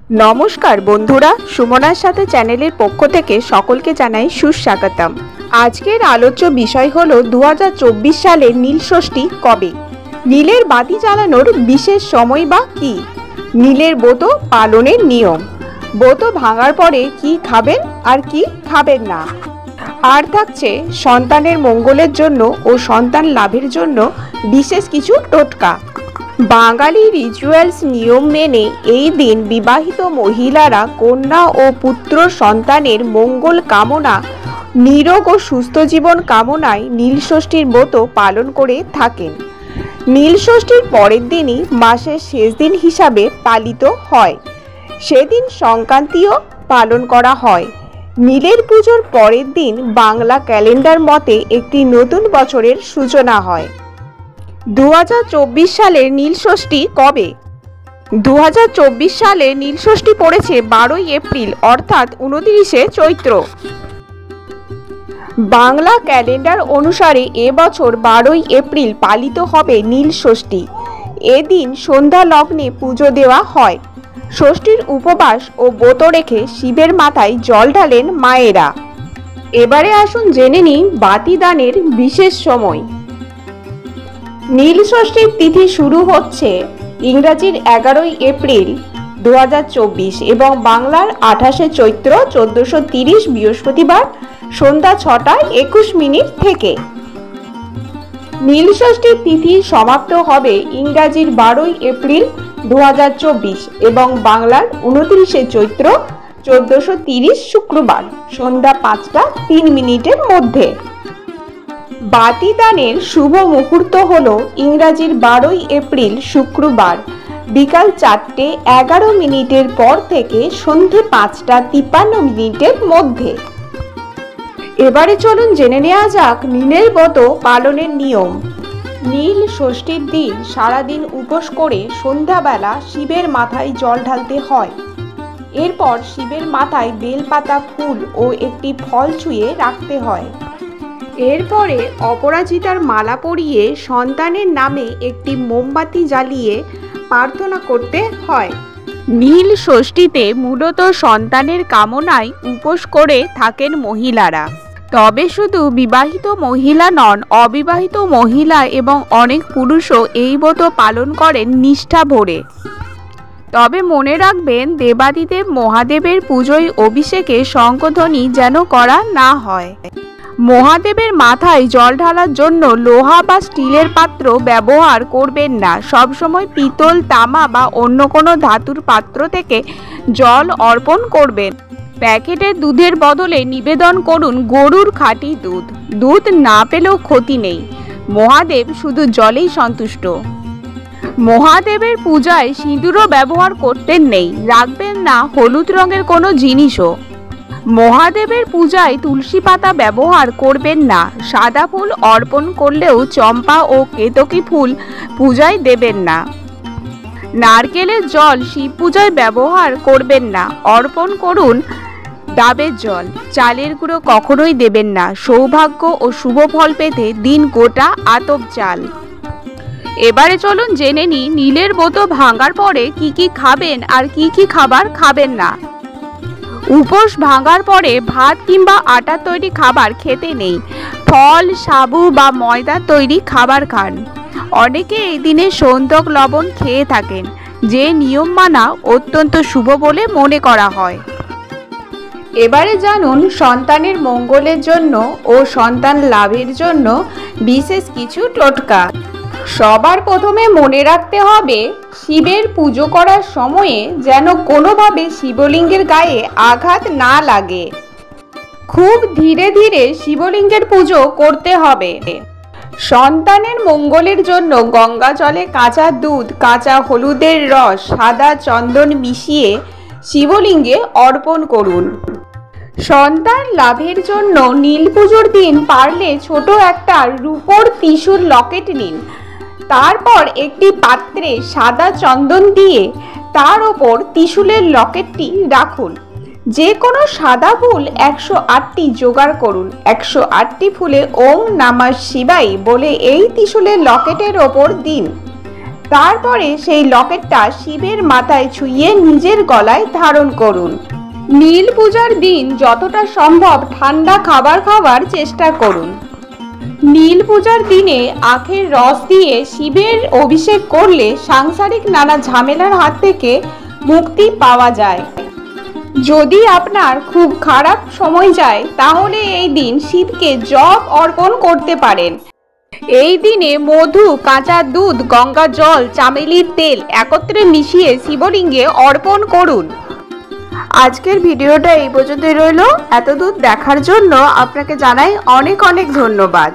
নমস্কার বন্ধুরা, সুমনার সাথে চ্যানেলের পক্ষ থেকে সকলকে জানাই সুস্বাগতম। আজকের আলোচ্য বিষয় হলো 2024 সালের নীল ষষ্ঠী কবে, নীলের বাতি জ্বালানোর বিশেষ সময় বা কি, নীলের ব্রত পালনের নিয়ম, ব্রত ভাঙার পরে কি খাবেন আর কি খাবেন না, আর থাকছে সন্তানের মঙ্গলের জন্য ও সন্তান লাভের জন্য বিশেষ কিছু টোটকা। বাঙালি রিচুয়ালস নিয়ম মেনে এই দিন বিবাহিত মহিলারা কন্যা ও পুত্র সন্তানের মঙ্গল কামনা, নিরোগ ও সুস্থ জীবন কামনায় নীলষষ্ঠীর ব্রত পালন করে থাকেন। নীলষষ্ঠীর পরের দিনই মাসের শেষ দিন হিসাবে পালিত হয়। সেদিন সংক্রান্তিও পালন করা হয়। নীলের পুজোর পরের দিন বাংলা ক্যালেন্ডার মতে একটি নতুন বছরের সূচনা হয়। 2024 সালের নীলষষ্ঠী কবে? 2024 সালে নীলষষ্ঠী পড়েছে 12ই এপ্রিল অর্থাৎ 29শে চৈত্র। বাংলা ক্যালেন্ডার অনুসারে এবছর 12ই এপ্রিল পালিত হবে নীলষষ্ঠী। এদিন সন্ধ্যা লগ্নে পুজো দেওয়া হয়। ষষ্ঠীর উপবাস ও ব্রত রেখে শিবের মাথায় জল ঢালেন মায়েরা। এবারে আসুন জেনে নিন বাতি দানের বিশেষ সময়। নীলষষ্ঠীর তিথি শুরু হচ্ছে ইংরাজির 11ই এপ্রিল 2024 এবং বাংলার 28শে চৈত্র 1430 বৃহস্পতিবার সন্ধ্যা 6:21 থেকে। নীলষষ্ঠীর তিথি সমাপ্ত হবে ইংরাজির 12ই এপ্রিল 2024 এবং বাংলার 29শে চৈত্র 1430 শুক্রবার সন্ধ্যা 5:03 মধ্যে। বাতি দানের শুভ মুহূর্ত হল ইংরাজির 12ই এপ্রিল শুক্রবার বিকাল 4:11 পর থেকে সন্ধে 5:53 মধ্যে। এবারে চলুন জেনে নেওয়া যাক নীলের ব্রত পালনের নিয়ম। নীল ষষ্ঠীর দিন সারাদিন উপোস করে সন্ধ্যাবেলা শিবের মাথায় জল ঢালতে হয়। এরপর শিবের মাথায় বেলপাতা, ফুল ও একটি ফল ছুঁয়ে রাখতে হয়। এরপরে অপরাজিতার মালা পরিয়ে সন্তানের নামে একটি মোমবাতি জ্বালিয়ে প্রার্থনা করতে হয়। নীল ষষ্ঠীতে মূলত সন্তানের কামনায় উপোস করে থাকেন মহিলারা। তবে শুধু বিবাহিত মহিলা নন, অবিবাহিত মহিলা এবং অনেক পুরুষও এই ব্রত পালন করেন নিষ্ঠা ভরে। তবে মনে রাখবেন, দেবাদিদেব মহাদেবের পুজোয় অভিষেকে শঙ্খধ্বনি যেন করা না হয়। মহাদেবের মাথায় জল ঢালার জন্য লোহা বা স্টিলের পাত্র ব্যবহার করবেন না। সবসময় পিতল, তামা বা অন্য কোনো ধাতুর পাত্র থেকে জল অর্পণ করবেন। প্যাকেটের দুধের বদলে নিবেদন করুন গরুর খাঁটি দুধ। দুধ না পেলেও ক্ষতি নেই, মহাদেব শুধু জলেই সন্তুষ্ট। মহাদেবের পূজায় সিঁদুরও ব্যবহার করতেন নেই, রাখবেন না হলুদ রঙের কোনো জিনিসও। মহাদেবের পূজায় তুলসী পাতা ব্যবহার করবেন না। সাদা ফুল অর্পণ করলেও চম্পা ও কেতকী ফুল পূজায় দেবেন না। নারকেলের জল শিব পূজায় ব্যবহার করবেন না, অর্পণ করুন ডাবের জল। চালের গুঁড়ো কখনোই দেবেন না। সৌভাগ্য ও শুভ ফল পেতে দিন গোটা আতপ চাল। এবারে চলুন জেনে নিই নীলের ব্রত ভাঙার পরে কি কি খাবেন আর কি কি খাবার খাবেন না। উপোস ভাঙার পরে ভাত কিংবা আটার তৈরি খাবার খেতে নেই। ফল, সাবু বা ময়দার তৈরি খাবার খান। অনেকে এই দিনে সৌন্দক লবণ খেয়ে থাকেন, যে নিয়ম মানা অত্যন্ত শুভ বলে মনে করা হয়। এবারে জানুন সন্তানের মঙ্গলের জন্য ও সন্তান লাভের জন্য বিশেষ কিছু টোটকা। সবার প্রথমে মনে রাখতে হবে, শিবের পুজো করার সময়ে যেন কোনোভাবে শিবলিঙ্গের গায়ে আঘাত না লাগে। খুব ধীরে ধীরে শিবলিঙ্গের পুজো করতে হবে। সন্তানের মঙ্গলের জন্য গঙ্গা জলে কাঁচা দুধ, কাঁচা হলুদের রস, সাদা চন্দন মিশিয়ে শিবলিঙ্গে অর্পণ করুন। সন্তান লাভের জন্য নীল পুজোর দিন পারলে ছোট একটা রূপোর ত্রিশূল লকেট নিন। তারপর একটি পাত্রে সাদা চন্দন দিয়ে তার ওপর ত্রিশূলের লকেটটি রাখুন। যে কোনো সাদা ফুল 108টি জোগাড় করুন। 108টি ফুলে ওম নমঃ শিবায় বলে এই ত্রিশূলের লকেটের ওপর দিন। তারপরে সেই লকেটটা শিবের মাথায় ছুঁয়ে নিজের গলায় ধারণ করুন। নীল পূজার দিন যতটা সম্ভব ঠান্ডা খাবার খাওয়ার চেষ্টা করুন। নীল পূজার দিনে আখের রস দিয়ে শিবের অভিষেক করলে সাংসারিক নানা ঝামেলার হাত থেকে মুক্তি পাওয়া যায়। যদি আপনার খুব খারাপ সময় যায় তাহলে এই দিন শিবকে জপ অর্পণ করতে পারেন। এই দিনে মধু, কাঁচা দুধ, গঙ্গা জল, চামেলির তেল একত্রে মিশিয়ে শিবলিঙ্গে অর্পণ করুন। আজকের ভিডিওটা এই পর্যন্তই রইল। এতদূর দেখার জন্য আপনাকে জানাই অনেক অনেক ধন্যবাদ।